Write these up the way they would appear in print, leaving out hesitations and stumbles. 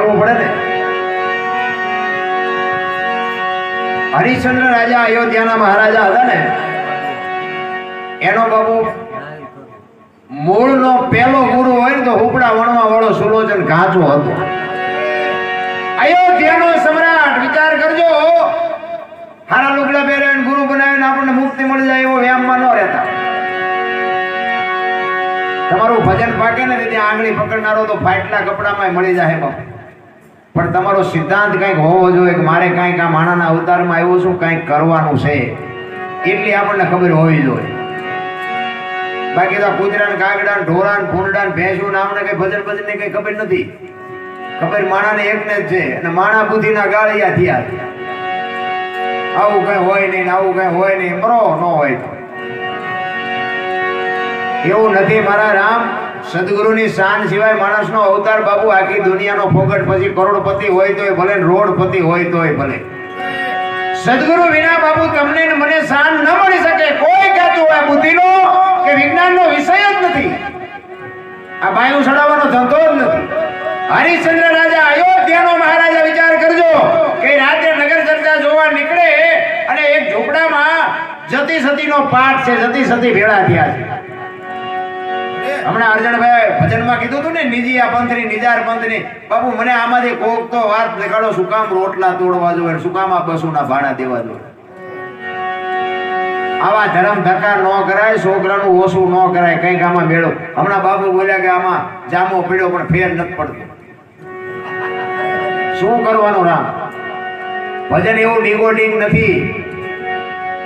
કરવું પડે ને. હરિશ્ચંદ્ર રાજા અયોધ્યાના મહારાજા હતા ને, એનો બાપુ મૂળનો પહેલો ગુરુ હોય ને તો ઉપડા વણવા વાળો સુલોચન ઘાંચો હતો. અયોધ્યાનો સમ્રાટ, વિચાર કરજો, હારા લુગડા પહેરીને ગુરુ બનાવીને આપણને મુક્તિ મળી જાય એવો વ્યામમાં ન રહેતા. તમારું ભજન પાકે ને તેથી આંગળી પકડનારો તો ફાટલા કપડામાં મળી જાય બાપુ. પણ તમારો સિદ્ધાંત કંઈક હોવો જોઈએ કે મારે કંઈક આ માણાના અવતારમાં આવ્યો છું, કંઈક કરવાનું છે, એટલી આપણને ખબર હોવી જોઈએ. બાકી તો કૂતરા ને કાગડા ઢોરા ભૂંડા ભેંસું નામને કઈ ભજન ભજન ની કઈ ખબર નથી. ખબર માણાને એકને જ છે, અને માણા બુદ્ધિના ગાળિયા થયા. આવું કઈ હોય નહીં, આવું કઈ હોય નહીં, મરો ન હોય તો એવું નથી. મારા રામ, સદગુરુની શાન સિવાય માણસનો અવતાર બાપુ આખી દુનિયાનો ફોગટ, પછી કરોડપતિ હોય તોય ભલે, રોડપતિ હોય તોય ભલે. સદગુરુ વિના બાપુ તમને ને મને શાન ન મળી શકે. કોઈ કહેતું હોય બુદ્ધિનો કે વિજ્ઞાનનો વિષય જ નથી, આ બાયું ચડાવવાનો ધંધો જ નથી. હરિશ્ચંદ્ર રાજા અયોધ્યાનો મહારાજા, વિચાર કરજો કે રાતે નગર ચર્ચા જોવા નીકળે અને એક ઝૂંપડામાં જતી સતીનો પાઠ છે, જતી સતી ભેળા થયા છે. હમણાં અર્જણભાઈ ભજનમાં કીધું હતું ને, નિજીયા પંથની, નિજાર પંથની. બાપુ મને આમાંથી કોક તો વાત દેખાડો, શું કામ રોટલા તોડવા જોઈએ, શું કામ આ બસુના ભાડા દેવા જોઈએ. આવા ધર્મ ધક્કા ન કરાય, છોકરાનું ઓછું ન કરાય, કઈક આમાં મેળો. હમણાં બાપુ બોલ્યા કે આમાં જામો પીડ્યો પણ ફેર નથી પડતો. શું કરવાનું રામ? ભજન એવું ડીગોડીંગ નથી.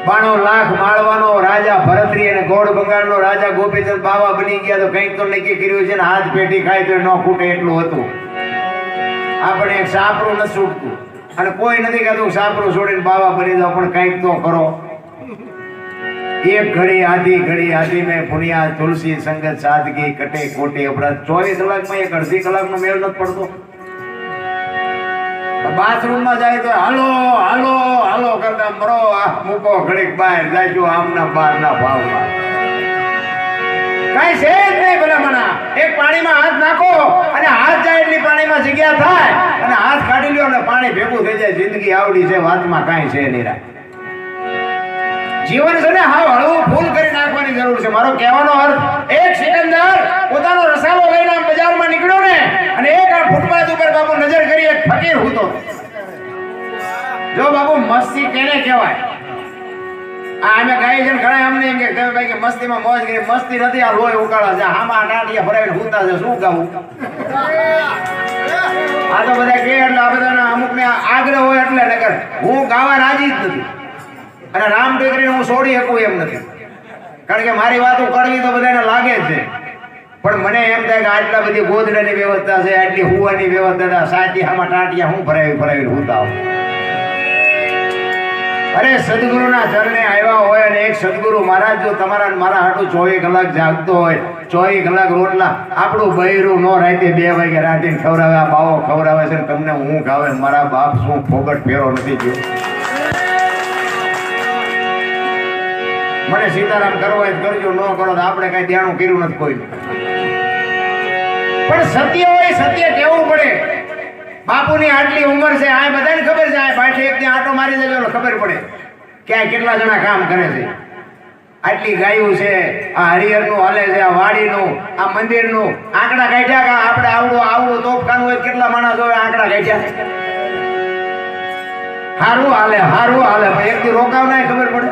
92 લાખ માળવાનો રાજા ભરતરી અને ગોળ બંગાળનો રાજા ગોપીચંદ બાવા બની ગયા તો કંઈક તો નક્કી કર્યું છે ને, હાથ પેટી ખાય તો ન ખૂટે એટલું હતું. આપણે એક સાપરું નથી છૂટતું, અને કોઈ નથી કહેતું સાપરું છોડીને બાવા બની જાવ, પણ કંઈક તો કરો. એક ઘડી આધી મેં પુનિયા તુલસી સંગત સાદગી કટે કોટી અપરાધ. 24 કલાકમાં એક અડધી કલાકનો મેળ નથી પડતો. બાથરૂમમાં જાય તો હાલો હાલો હાલો કરતા મરો, મૂકો ઘડીક બહાર જાય આમના બહારના ભાવમાં. કઈ છે જ નહીં ભલામણા. એક પાણીમાં હાથ નાખો અને હાથ જાય એટલી પાણીમાં જગ્યા થાય, અને હાથ કાઢી લ્યો અને પાણી ભેગું થઈ જાય. જિંદગી આવડી છે, વાતમાં કાંઈ છે નહીં. જીવન છે ને હાવ હળવું ફૂલ કરી નાખવાની જરૂર છે. મારો કહેવાનો અર્થ, એક સિકંદર પોતાનો રસાલો લઈને બજારમાં નીકળ્યો ને, અને એક આ ફૂટપાથ ઉપર બાપુ નજર કરી એક ફકીર હતો. જો બાપુ મસ્તી કેને કહેવાય? આ અમે ગાય છે ઘણા અમને એમ કે ભાઈ કે મસ્તીમાં મોજ કરી. મસ્તી નથી, આ લોહી ઉકાળા છે, આમાં ટાટિયા ભરાવીને હુતા છે. શું ગાવું? આ તો બધા કે એટલે આ બધાના અમુકને આગ્રહ હોય એટલે નકર હું ગાવા રાજી જ નથી. અને રામ ટેકરીને હું છોડી શકું એમ નથી, કારણ કે મારી વાતો કરવી તો બધાને લાગે જ છે. પણ મને એમ થાય કે આટલા બધી ગોદડાની વ્યવસ્થા છે, આટલી હુવાની વ્યવસ્થા, સાચી આમાં ટાટિયા હું ભરાવી હુતા. અરે સદગુરુના ચરણે આવ્યા હોય અને એક સદગુરુ મહારાજ જો તમારા મારા હાટું 24 કલાક જાગતો હોય, 24 કલાક રોટલા, આપણું બૈરું નો રાતે 2 વાગે રાતે ખવડાવે, આ બાવો ખવડાવે છે, તમને હું ખાવે. મારા બાપ શું ફોગટ ફેરો નથી ગયો. મને સીતારામ કરવો હોય કરજો, ન કરો તો આપણે કઈ દેણું કર્યું નથી કોઈ. પણ સત્ય હોય, સત્ય કેવું પડે. બાપુની આટલી ઉંમર છે, આ બધાને ખબર છે, આ પાછે એક આંટો મારી દેજો ખબર પડે કે આ કેટલા જણા કામ કરે છે. આટલી ગાયું છે, આ હરિહરનું હાલે છે, આ વાડીનું, આ મંદિરનું આંકડા કાઢ્યા. કે આપણે આવડું તોફખાનું હોય, કેટલા માણસ હોય, આંકડા કાઢ્યા. હારું હાલે પણ એક દી રોકાવ ના ખબર પડે.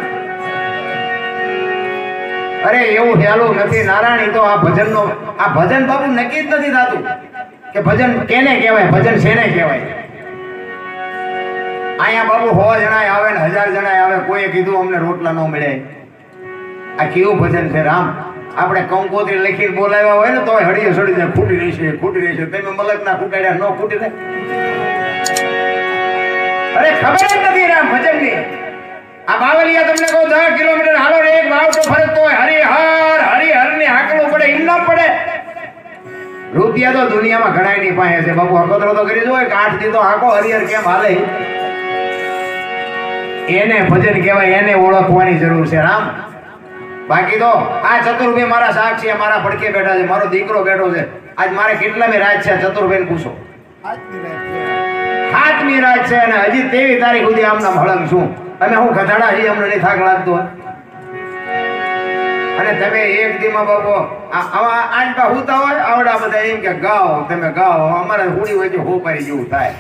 અરે એવું હેલું નથી નારાયણ. તો આ ભજનનો, આ ભજન બાપુ નક્કી જ નથી થતું કે ભજન કેને કહેવાય, ભજન શેને કહેવાય. અહીંયા બાપુ 100 જણા આવે ને 1000 જણા આવે, કોઈએ કીધું અમને રોટલા ન મળે. આ કેવું ભજન છે રામ? આપણે કંકોત્રી લખીને બોલાવ્યા હોય ને તો હળીએ સડી જાય, ખૂટી રહેશે. તમે મલકના ખૂટાડ્યા, ન ખૂટી રહે. અરે ખબર જ નથી રામ ભજનની. આ બાવલિયા તમને કહું 10 કિલોમીટર હાલો ને એક વાવટો ફરતો હોય, હરિહર ની હાકલું પડે, એમ ન પડે. રૂપિયા તો દુનિયામાં ઘણાની પાસે છે બાપુ. હકોતરો તો કરી દો, 8 દી તો હાકો હરિહર કેમ હાલે. એને ભજન કહેવાય, એને ઓળખવાની જરૂર છે રામ. બાકી તો આ ચતુર્ભાઈ મારા સાક્ષી, મારા પડકે બેઠા છે, મારો દીકરો બેઠો છે. આજ મારે કેટલા મેં રાજ છે, ચતુર્ભાઈ પૂછો. સાતમી રાત છે અને હજી 23 તારીખ સુધી આમના હળંગ છું. અમે હું ગધાડા છીએ, અમને નહીં થાક લાગતો હોય. અને તમે એક દીમાં બાપો આવા આંટા હુતા હોય આવડા બધા એમ કે ગાઓ તમે ગાઓ, અમારે હુડી હોય તો હોપારી જેવું થાય.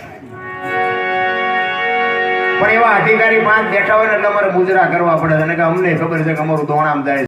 પણ એવા અધિકારી 5 બેઠા હોય ને એટલે અમારે મુજરા કરવા પડે, અને કે અમને ખબર છે કે અમારું ધોણામ જાય.